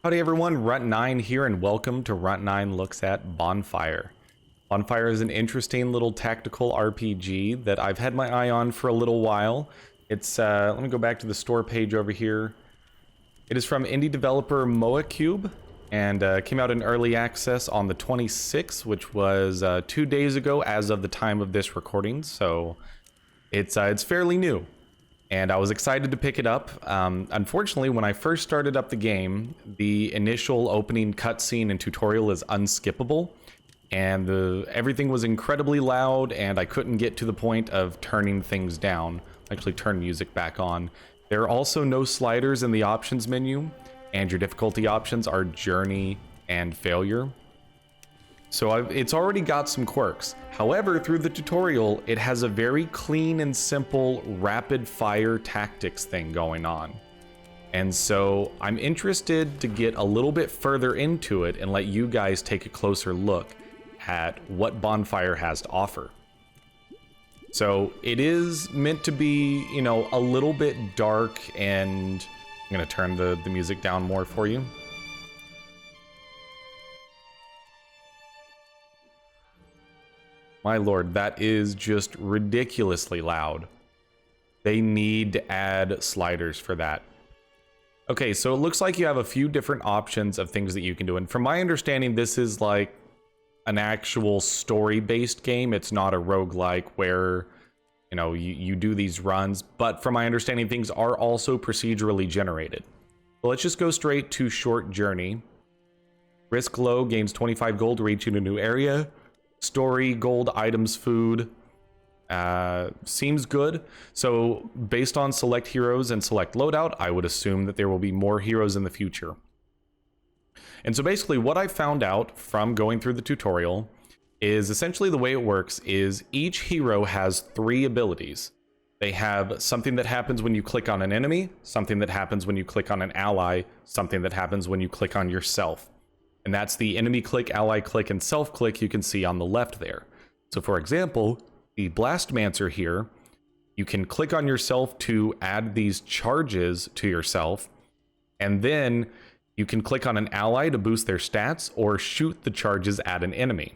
Howdy everyone, Runt9 here, and welcome to Runt9 Looks at Bonfire. Bonfire is an interesting little tactical RPG that I've had my eye on for a little while. It's, let me go back to the store page over here. It is from indie developer MoaCube, and came out in early access on the 26th, which was 2 days ago as of the time of this recording, so it's fairly new. And I was excited to pick it up. Unfortunately, when I first started up the game, the initial opening cutscene and tutorial is unskippable, and everything was incredibly loud, and I couldn't get to the point of turning things down. Actually, turn music back on. There are also no sliders in the options menu, and your difficulty options are journey and failure. So it's already got some quirks. However, through the tutorial, it has a very clean and simple rapid fire tactics thing going on. And so I'm interested to get a little bit further into it and let you guys take a closer look at what Bonfire has to offer. So it is meant to be, you know, a little bit dark, and I'm gonna turn the music down more for you. My lord, that is just ridiculously loud. They need to add sliders for that. Okay, so it looks like you have a few different options of things that you can do. And from my understanding, this is like an actual story-based game. It's not a roguelike where, you know, you do these runs. But from my understanding, things are also procedurally generated. So let's just go straight to short journey. Risk low, gains 25 gold to reach in a new area. Story, gold, items, food, seems good. So based on select heroes and select loadout, I would assume that there will be more heroes in the future. And so basically what I found out from going through the tutorial is essentially the way it works is each hero has 3 abilities. They have something that happens when you click on an enemy, something that happens when you click on an ally, something that happens when you click on yourself. And that's the enemy click, ally click, and self click you can see on the left there. So for example, the Blastmancer here, you can click on yourself to add these charges to yourself, and then you can click on an ally to boost their stats or shoot the charges at an enemy.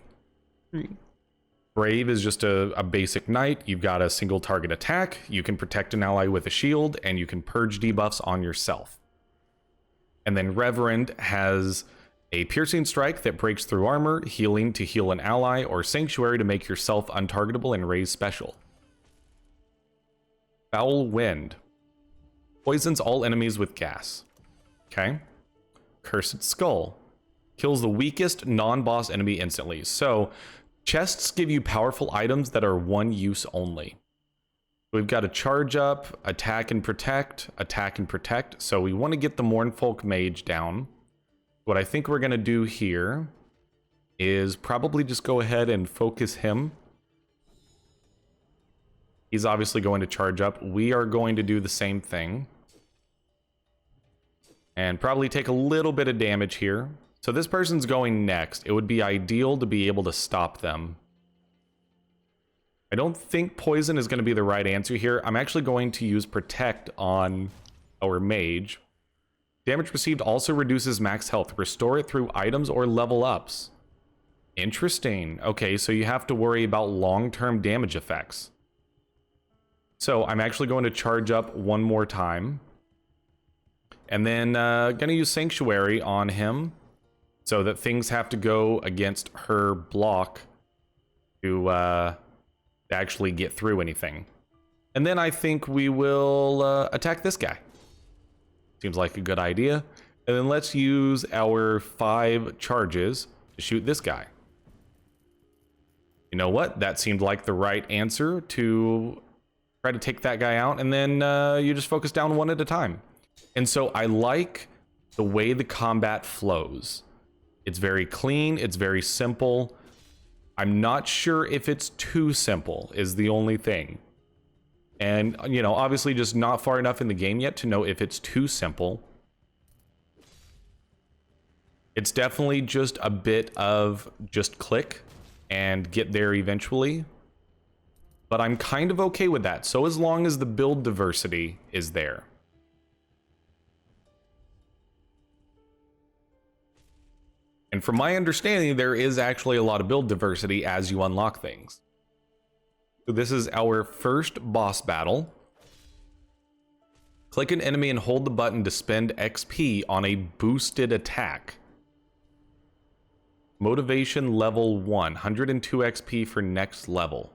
Brave is just a basic knight. You've got a single target attack, you can protect an ally with a shield, and you can purge debuffs on yourself. And then Reverend has a piercing strike that breaks through armor, healing to heal an ally, or sanctuary to make yourself untargetable and raise special. Foul wind poisons all enemies with gas. Okay. Cursed skull kills the weakest non-boss enemy instantly. So chests give you powerful items that are one use only. We've got a charge up, attack and protect, attack and protect. So we want to get the Mournfolk Mage down. What I think we're going to do here is probably just go ahead and focus him. He's obviously going to charge up. We are going to do the same thing. And probably take a little bit of damage here. So this person's going next. It would be ideal to be able to stop them. I don't think poison is going to be the right answer here. I'm actually going to use protect on our mage. Damage received also reduces max health. Restore it through items or level ups. Interesting. Okay, so you have to worry about long-term damage effects. So I'm actually going to charge up one more time. And then going to use Sanctuary on him so that things have to go against her block to actually get through anything. And then I think we will attack this guy. Seems like a good idea. And then let's use our 5 charges to shoot this guy. You know what? That seemed like the right answer to try to take that guy out. And then you just focus down one at a time. And so I like the way the combat flows. It's very clean. It's very simple. I'm not sure if it's too simple is the only thing. And, you know, obviously just not far enough in the game yet to know if it's too simple. It's definitely just a bit of just click and get there eventually. But I'm kind of okay with that. So as long as the build diversity is there. And from my understanding, there is actually a lot of build diversity as you unlock things. So this is our first boss battle. Click an enemy and hold the button to spend XP on a boosted attack. Motivation level 1, 102 XP for next level.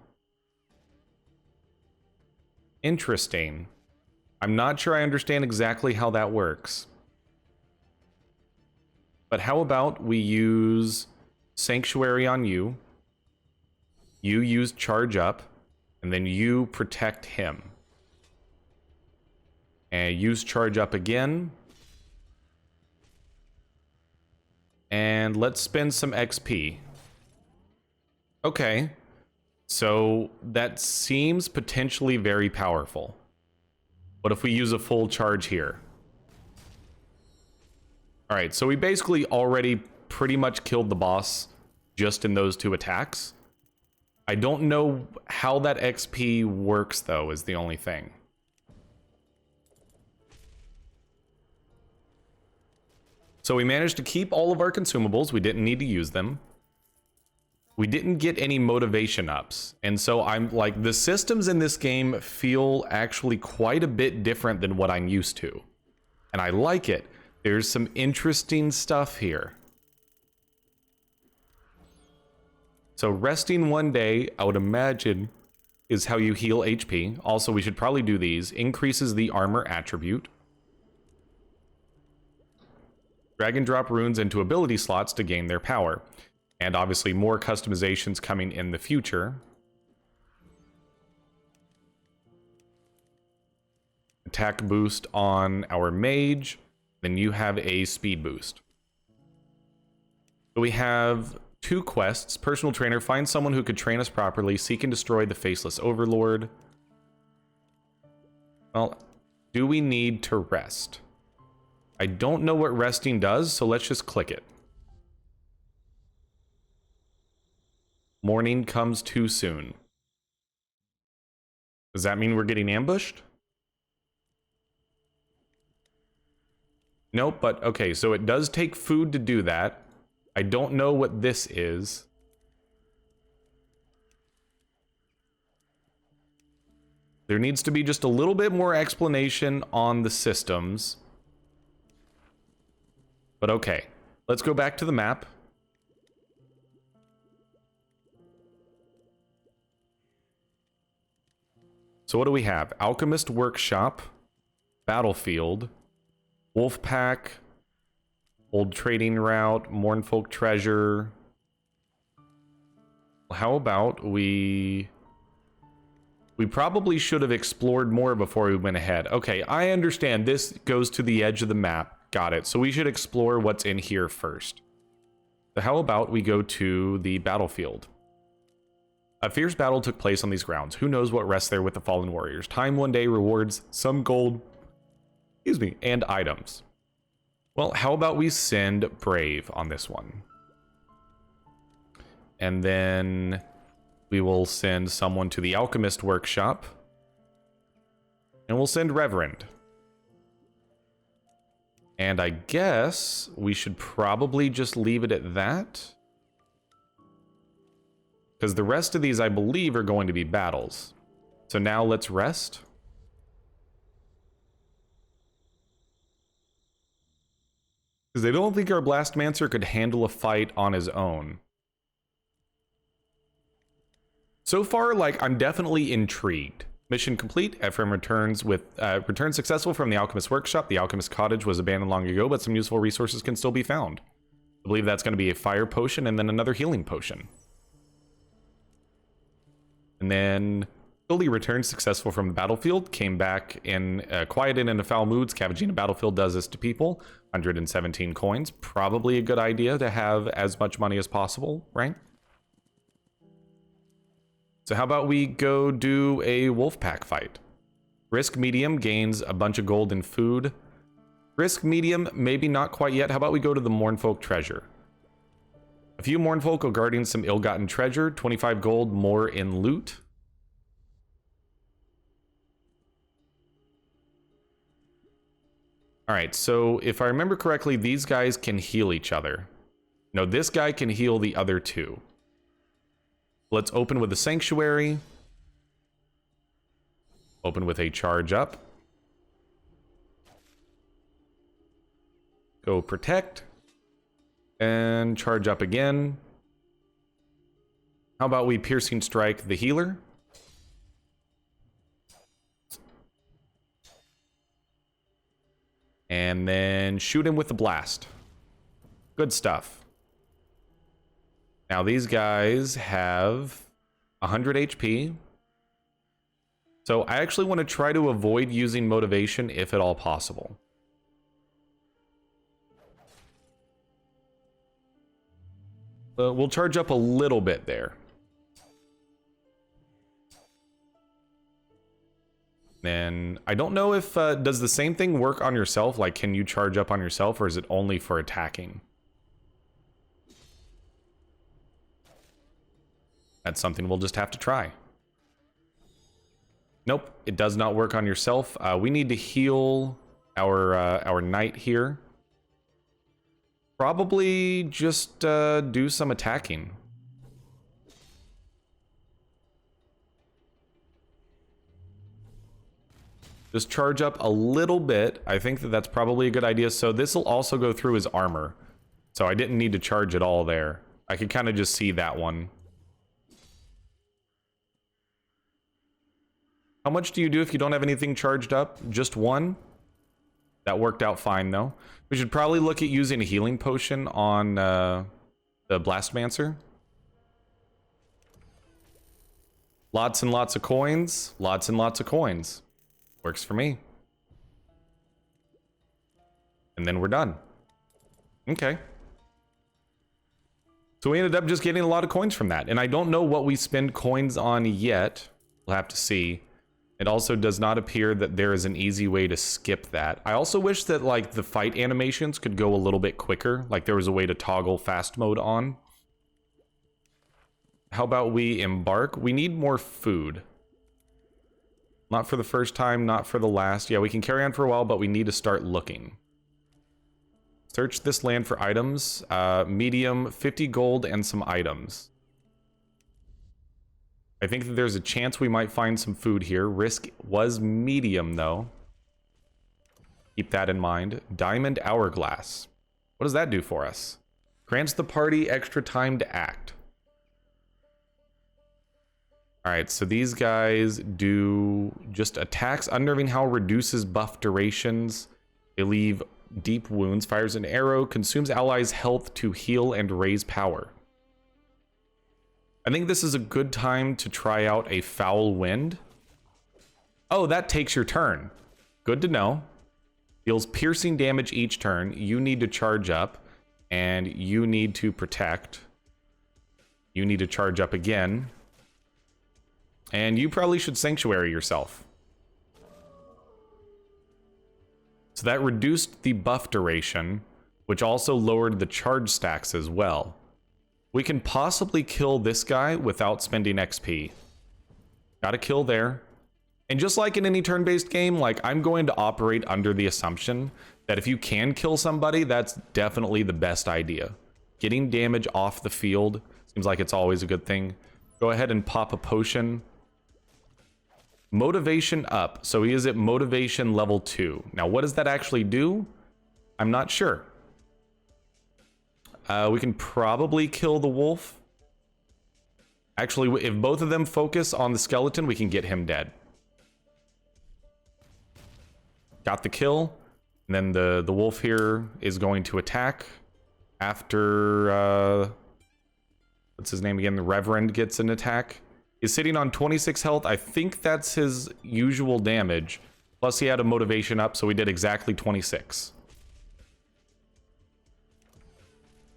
Interesting. I'm not sure I understand exactly how that works. But how about we use Sanctuary on you. You use Charge Up, and then you protect him. And use Charge Up again. And let's spend some XP. Okay. So that seems potentially very powerful. What if we use a full charge here? Alright, so we basically already pretty much killed the boss just in those 2 attacks. I don't know how that XP works, though, is the only thing. So we managed to keep all of our consumables. We didn't need to use them. We didn't get any motivation ups. And so I'm like, the systems in this game feel actually quite a bit different than what I'm used to. And I like it. There's some interesting stuff here. So resting 1 day, I would imagine, is how you heal HP. Also, we should probably do these. Increases the armor attribute. Drag and drop runes into ability slots to gain their power. And obviously more customizations coming in the future. Attack boost on our mage. Then you have a speed boost. So we have 2 quests. Personal trainer, find someone who could train us properly. Seek and destroy the faceless overlord. Well, do we need to rest? I don't know what resting does, so let's just click it. Morning comes too soon. Does that mean we're getting ambushed? Nope, but okay, so it does take food to do that. I don't know what this is. There needs to be just a little bit more explanation on the systems. But okay, let's go back to the map. So what do we have? Alchemist Workshop, Battlefield, Wolfpack, Old Trading Route, Mournfolk Treasure. How about we probably should have explored more before we went ahead. Okay, I understand this goes to the edge of the map. Got it. So we should explore what's in here first. So how about we go to the battlefield? A fierce battle took place on these grounds. Who knows what rests there with the fallen warriors? Time 1 day rewards some gold, and items. Well, how about we send Brave on this one? And then we will send someone to the Alchemist Workshop. And we'll send Reverend. And I guess we should probably just leave it at that. Because the rest of these, I believe, are going to be battles. So now let's rest. Because I don't think our Blastmancer could handle a fight on his own. So far, like, I'm definitely intrigued. Mission complete. Ephraim returns successful from the Alchemist Workshop. The Alchemist Cottage was abandoned long ago, but some useful resources can still be found. I believe that's going to be a fire potion and then another healing potion. And then Billy returned successful from the battlefield, came back in quieted into foul moods. Scavenging a battlefield does this to people. 117 coins. Probably a good idea to have as much money as possible, right? So how about we go do a Wolfpack fight? Risk medium gains a bunch of gold and food. Risk medium, maybe not quite yet. How about we go to the Mournfolk Treasure? A few Mournfolk are guarding some ill-gotten treasure. 25 gold more in loot. Alright, so if I remember correctly, these guys can heal each other. No, this guy can heal the other two. Let's open with a Sanctuary. Open with a Charge Up. Go Protect. And Charge Up again. How about we Piercing Strike the healer? And then shoot him with the Blast. Good stuff. Now these guys have 100 HP. So I actually want to try to avoid using motivation if at all possible. We'll charge up a little bit there. And I don't know if, does the same thing work on yourself? Like, can you charge up on yourself, or is it only for attacking? That's something we'll just have to try. Nope, it does not work on yourself. We need to heal our knight here. Probably just do some attacking. Just charge up a little bit. I think that that's probably a good idea. So this will also go through his armor. So I didn't need to charge it all there. I could kind of just see that one. How much do you do if you don't have anything charged up? Just one? That worked out fine, though. We should probably look at using a healing potion on the Blastmancer. Lots and lots of coins. Lots and lots of coins. Works for me. And then we're done. Okay. So we ended up just getting a lot of coins from that. And I don't know what we spend coins on yet. We'll have to see. It also does not appear that there is an easy way to skip that. I also wish that like the fight animations could go a little bit quicker. Like there was a way to toggle fast mode on. How about we embark? We need more food. Not for the first time, not for the last. Yeah, we can carry on for a while, but we need to start looking. Search this land for items. Medium, 50 gold and some items. I think that there's a chance we might find some food here. Risk was medium, though. Keep that in mind. Diamond Hourglass. What does that do for us? Grants the party extra time to act. Alright, so these guys do just attacks. Unnerving Howl reduces buff durations. They leave deep wounds. Fires an arrow. Consumes allies' health to heal and raise power. I think this is a good time to try out a Foul Wind. Oh, that takes your turn. Good to know. Deals piercing damage each turn. You need to charge up. And you need to protect. You need to charge up again. And you probably should Sanctuary yourself. So that reduced the buff duration, which also lowered the charge stacks as well. We can possibly kill this guy without spending XP. Got a kill there. And just like in any turn-based game, like I'm going to operate under the assumption that if you can kill somebody, that's definitely the best idea. Getting damage off the field seems like it's always a good thing. Go ahead and pop a potion. Motivation up. So he is at motivation level 2. Now, what does that actually do? I'm not sure. We can probably kill the wolf. Actually, if both of them focus on the skeleton, we can get him dead. Got the kill. And then the wolf here is going to attack after... what's his name again? The Reverend gets an attack. He's sitting on 26 health. I think that's his usual damage. Plus he had a motivation up, so we did exactly 26.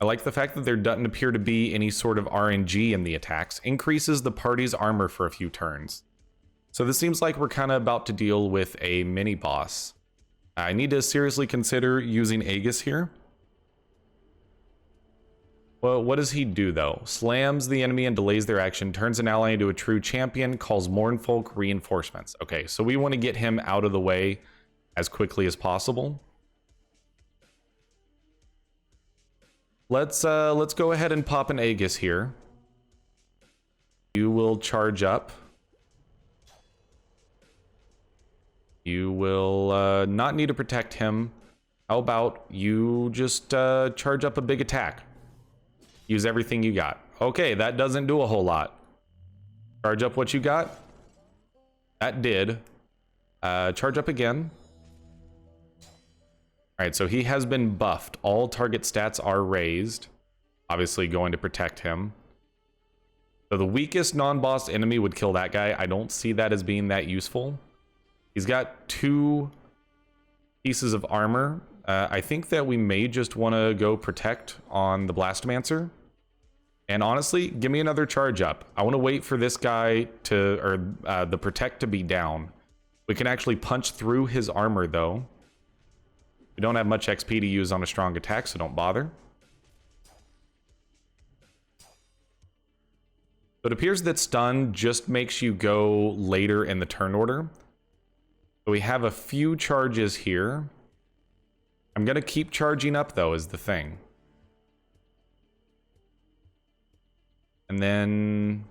I like the fact that there doesn't appear to be any sort of RNG in the attacks. Increases the party's armor for a few turns. So this seems like we're kind of about to deal with a mini boss. I need to seriously consider using Aegis here. Well, what does he do, though? Slams the enemy and delays their action, turns an ally into a true champion, calls Mournfolk reinforcements. Okay, so we want to get him out of the way as quickly as possible. Let's go ahead and pop an Aegis here. You will charge up. You will not need to protect him. How about you just charge up a big attack? Use everything you got. Okay, that doesn't do a whole lot. Charge up what you got. That did. Charge up again. Alright, so he has been buffed. All target stats are raised. Obviously going to protect him. So the weakest non-boss enemy would kill that guy. I don't see that as being that useful. He's got 2 pieces of armor. I think that we may just want to go protect on the Blastmancer. And honestly, give me another charge up. I want to wait for this guy to, or the protect to be down. We can actually punch through his armor though. We don't have much XP to use on a strong attack, so don't bother. It appears that stun just makes you go later in the turn order. So we have a few charges here. I'm going to keep charging up though, is the thing. And then,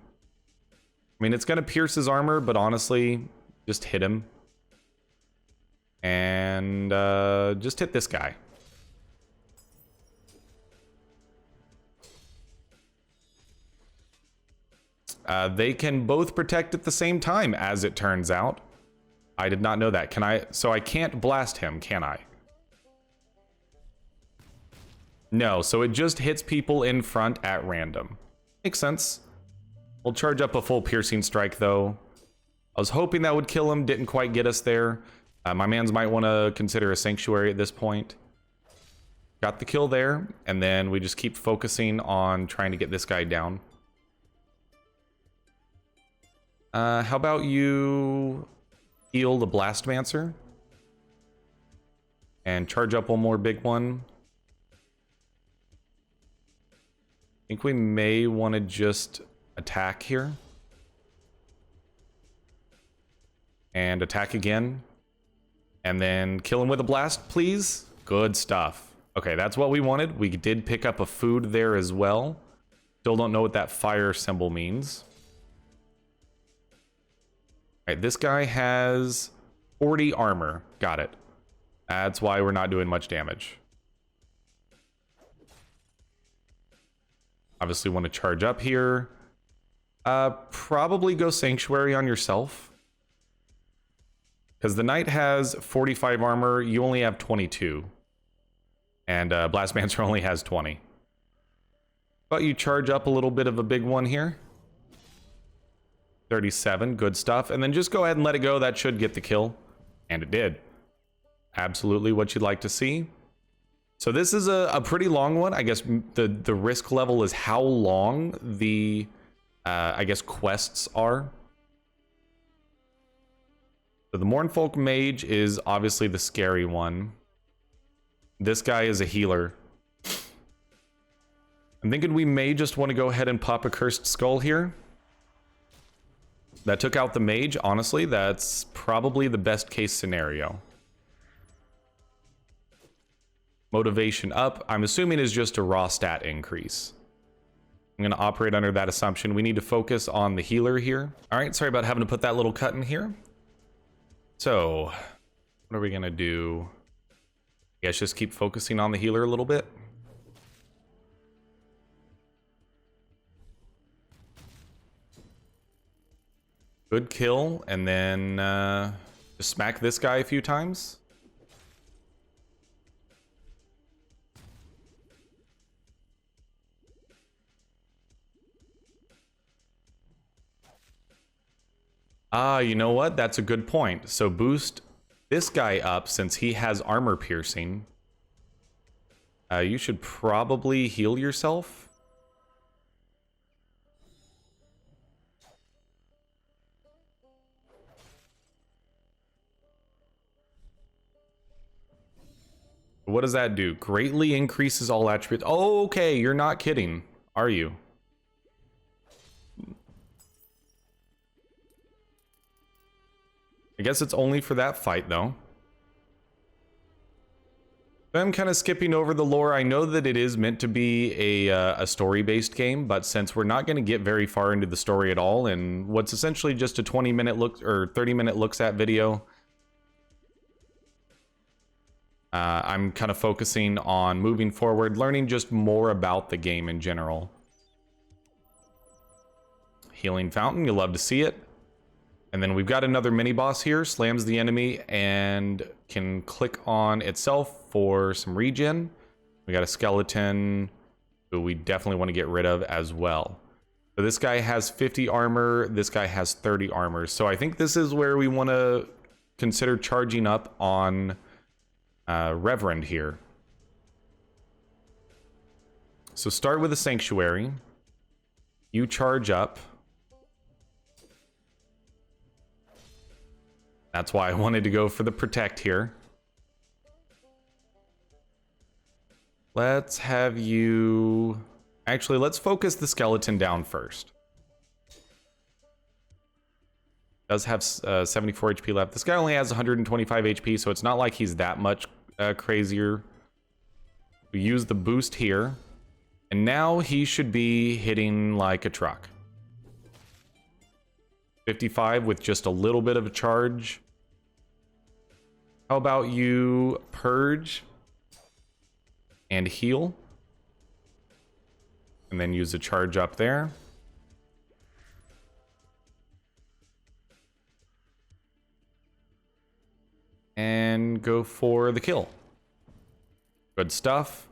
I mean, it's going to pierce his armor, but honestly, just hit him. And just hit this guy. They can both protect at the same time, as it turns out. I did not know that. Can I? So I can't blast him, can I? No, so it just hits people in front at random. Makes sense. We'll charge up a full piercing strike, though. I was hoping that would kill him. Didn't quite get us there. My mans might want to consider a sanctuary at this point. Got the kill there, and then we just keep focusing on trying to get this guy down. How about you heal the Blastmancer? And charge up one more big one. I think we may want to just attack here. And attack again. And then kill him with a blast, please. Good stuff. Okay, that's what we wanted. We did pick up a food there as well. Still don't know what that fire symbol means. All right, this guy has 40 armor. Got it. That's why we're not doing much damage. Obviously want to charge up here. Probably go Sanctuary on yourself. Because the Knight has 45 armor, you only have 22. And Blastmancer only has 20. But you charge up a little bit of a big one here. 37, good stuff. And then just go ahead and let it go. That should get the kill. And it did. Absolutely what you'd like to see. So this is a pretty long one. I guess the risk level is how long the, I guess, quests are. So the Mournfolk Mage is obviously the scary one. This guy is a healer. I'm thinking we may just want to go ahead and pop a Cursed Skull here. That took out the mage. Honestly, that's probably the best case scenario. Motivation up, I'm assuming, is just a raw stat increase. I'm going to operate under that assumption. We need to focus on the healer here. All right, sorry about having to put that little cut in here. So, what are we going to do? I guess just keep focusing on the healer a little bit. Good kill, and then just smack this guy a few times. Ah, you know what? That's a good point. So boost this guy up since he has armor piercing. You should probably heal yourself. What does that do? Greatly increases all attributes. Oh, okay, you're not kidding, are you? I guess it's only for that fight, though. I'm kind of skipping over the lore. I know that it is meant to be a story-based game, but since we're not going to get very far into the story at all, and what's essentially just a 20-minute look or 30-minute looks at video, I'm kind of focusing on moving forward, learning just more about the game in general. Healing fountain, you'll love to see it. And then we've got another mini boss here, slams the enemy and can click on itself for some regen. We got a skeleton who we definitely want to get rid of as well. So this guy has 50 armor, this guy has 30 armor. So I think this is where we want to consider charging up on Reverend here. So start with a sanctuary. You charge up. That's why I wanted to go for the protect here. Let's have you... Actually, let's focus the skeleton down first. Does have 74 HP left. This guy only has 125 HP, so it's not like he's that much crazier. We use the boost here. And now he should be hitting like a truck. 55 with just a little bit of a charge. How about you purge and heal? And then use a charge up there. And go for the kill. Good stuff.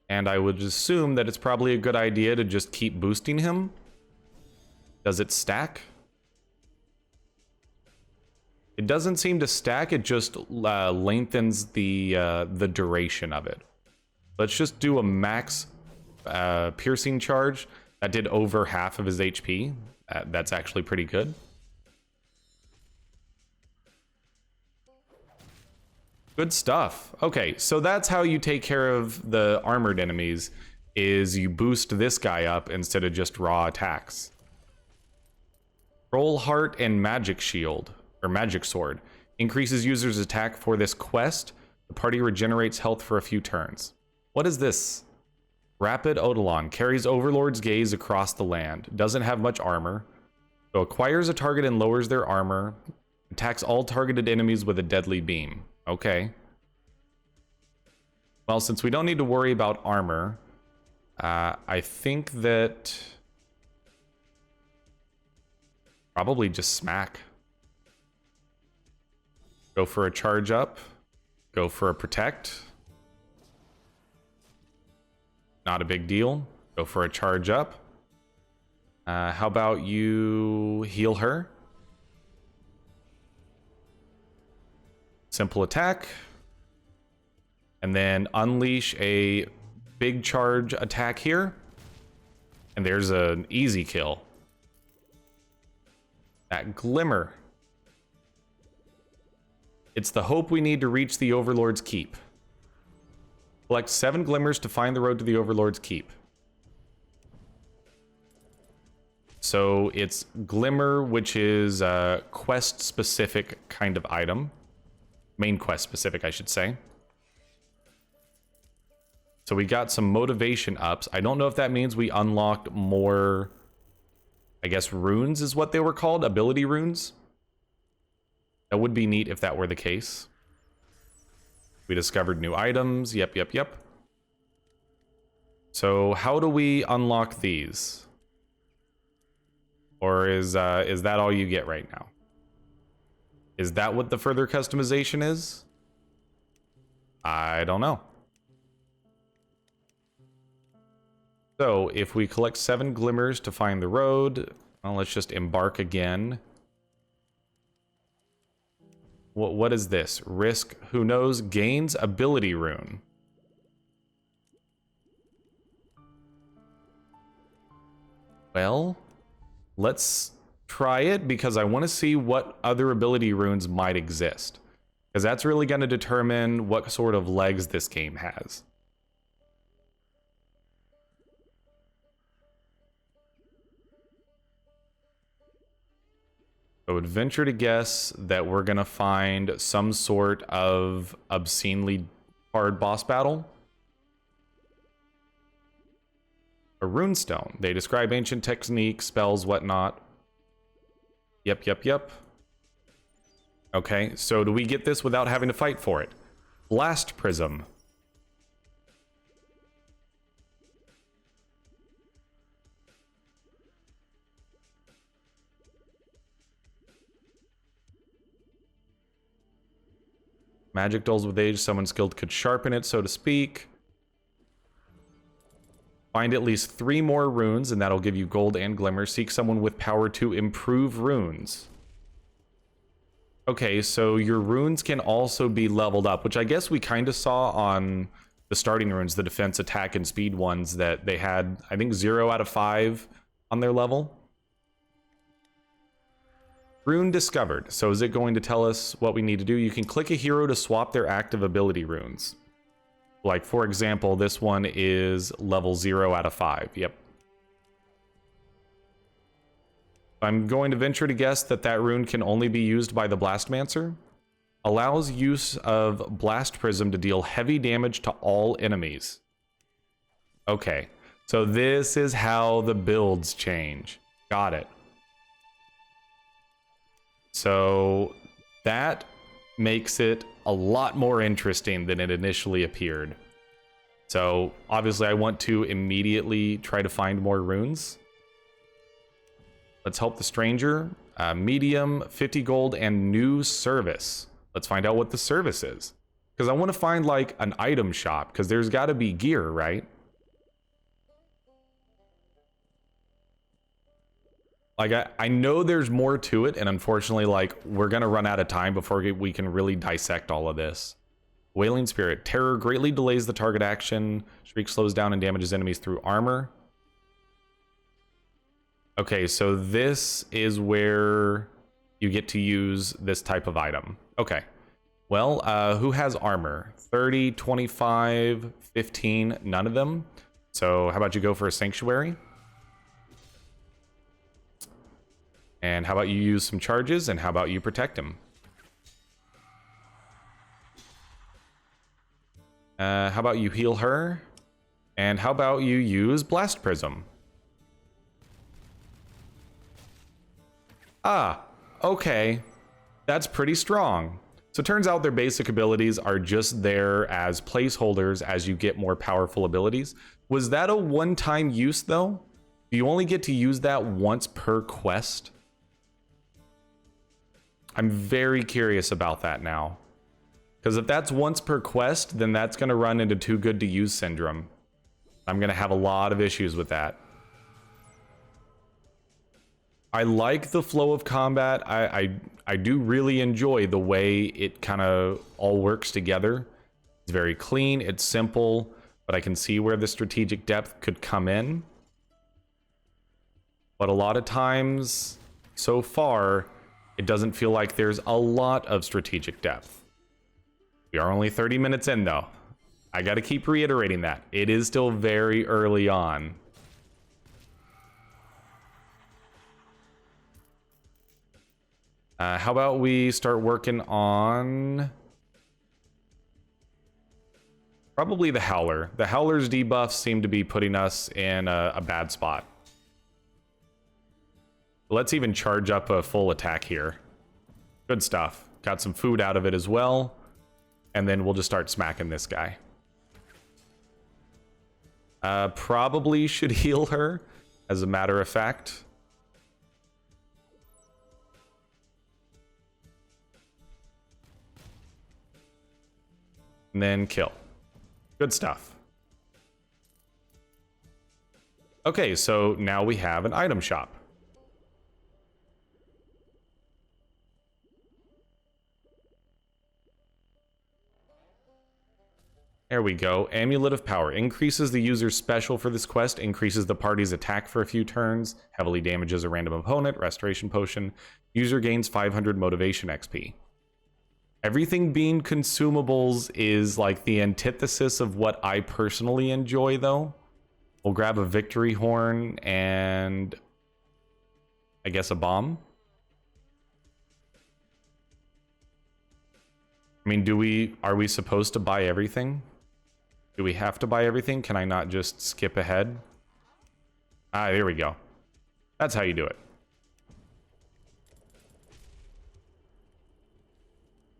And I would assume that it's probably a good idea to just keep boosting him. Does it stack? It doesn't seem to stack, it just lengthens the duration of it. Let's just do a max piercing charge. That did over half of his HP. That's actually pretty good. Good stuff. Okay, so that's how you take care of the armored enemies, is you boost this guy up instead of just raw attacks. Troll Heart and Magic Shield. Or Magic Sword. Increases users' attack for this quest. The party regenerates health for a few turns. What is this? Rapid Eidolon. Carries Overlord's gaze across the land. Doesn't have much armor. So acquires a target and lowers their armor. Attacks all targeted enemies with a deadly beam. Okay. Well, since we don't need to worry about armor, I think that... probably just smack. Go for a charge up. Go for a protect. Not a big deal. Go for a charge up. How about you heal her? Simple attack. And then unleash a big charge attack here. And there's an easy kill. That glimmer. It's the hope we need to reach the Overlord's Keep. Collect 7 glimmers to find the road to the Overlord's Keep. So it's Glimmer, which is a quest-specific kind of item. Main quest-specific, I should say. So we got some motivation ups. I don't know if that means we unlocked more, I guess, runes is what they were called, ability runes. That would be neat if that were the case. We discovered new items. Yep. So how do we unlock these? Or is that all you get right now? Is that what the further customization is? I don't know. So if we collect 7 glimmers to find the road, well, let's just embark again. What is this? Risk, who knows, gains ability rune. Well, let's try it because I want to see what other ability runes might exist. Because that's really going to determine what sort of legs this game has. I would venture to guess that we're going to find some sort of obscenely Hard boss battle. A runestone. They describe ancient techniques, spells, whatnot. Yep. Okay, so do we get this without having to fight for it? Blast prism. Magic dulls with age. Someone skilled could sharpen it, so to speak. Find at least 3 more runes, and that'll give you gold and glimmer. Seek someone with power to improve runes. Okay, so your runes can also be leveled up, which I guess we kind of saw on the starting runes, the defense, attack, and speed ones, that they had, I think, 0 out of 5 on their level. Rune discovered. So is it going to tell us what we need to do? You can click a hero to swap their active ability runes. Like, for example, this one is level 0 out of 5. Yep. I'm going to venture to guess that that rune can only be used by the Blastmancer. Allows use of Blast Prism to deal heavy damage to all enemies. Okay, so this is how the builds change. Got it. So that makes it a lot more interesting than it initially appeared. So obviously I want to immediately try to find more runes. Let's help the stranger. Medium, 50 gold, and new service. Let's find out what the service is. Because I want to find like an item shop, because there's got to be gear, right? Like, I know there's more to it, and unfortunately, like, we're going to run out of time before we can really dissect all of this. Wailing Spirit. Terror greatly delays the target action. Shriek slows down and damages enemies through armor. Okay, so this is where you get to use this type of item. Okay. Well, who has armor? 30, 25, 15, none of them. So how about you go for a Sanctuary? And how about you use some charges, and how about you protect him? How about you heal her? And how about you use Blast Prism? Ah, okay. That's pretty strong. So it turns out their basic abilities are just there as placeholders as you get more powerful abilities. Was that a one-time use, though? Do you only get to use that once per quest? I'm very curious about that now. Because if that's once per quest, then that's going to run into too good to use syndrome. I'm going to have a lot of issues with that. I like the flow of combat. I do really enjoy the way it kind of all works together. It's very clean, it's simple, but I can see where the strategic depth could come in. But a lot of times, so far, it doesn't feel like there's a lot of strategic depth. We are only 30 minutes in, though. I got to keep reiterating that. It is still very early on. How about we start working on... probably the Howler. The Howler's debuffs seem to be putting us in a bad spot. Let's even charge up a full attack here. Good stuff. Got some food out of it as well. And then we'll just start smacking this guy. Probably should heal her, as a matter of fact. And then kill. Good stuff. Okay, so now we have an item shop. There we go. Amulet of Power. Increases the user's special for this quest. Increases the party's attack for a few turns. Heavily damages a random opponent. Restoration Potion. User gains 500 Motivation XP. Everything being consumables is like the antithesis of what I personally enjoy, though. We'll grab a Victory Horn and I guess a bomb. I mean, are we supposed to buy everything? Do we have to buy everything? Can I not just skip ahead? Ah, there we go. That's how you do it.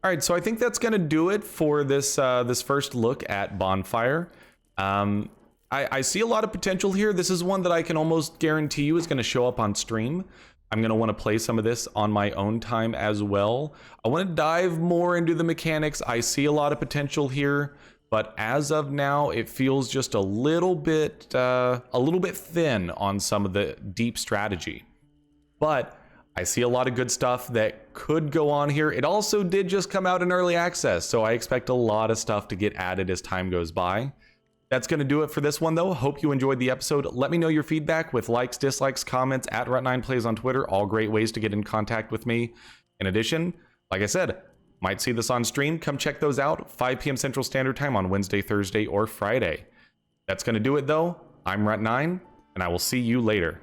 All right, so I think that's gonna do it for this this first look at Bonfire. I see a lot of potential here. This is one that I can almost guarantee you is gonna show up on stream. I'm gonna want to play some of this on my own time as well. I want to dive more into the mechanics. I see a lot of potential here, but as of now, it feels just a little bit thin on some of the deep strategy. But I see a lot of good stuff that could go on here. It also did just come out in early access, so I expect a lot of stuff to get added as time goes by. That's going to do it for this one, though. Hope you enjoyed the episode. Let me know your feedback with likes, dislikes, comments at Runt9Plays on Twitter. All great ways to get in contact with me. In addition, like I said, might see this on stream. Come check those out. 5 p.m. Central Standard Time on Wednesday, Thursday, or Friday. That's going to do it, though. I'm Runt9, and I will see you later.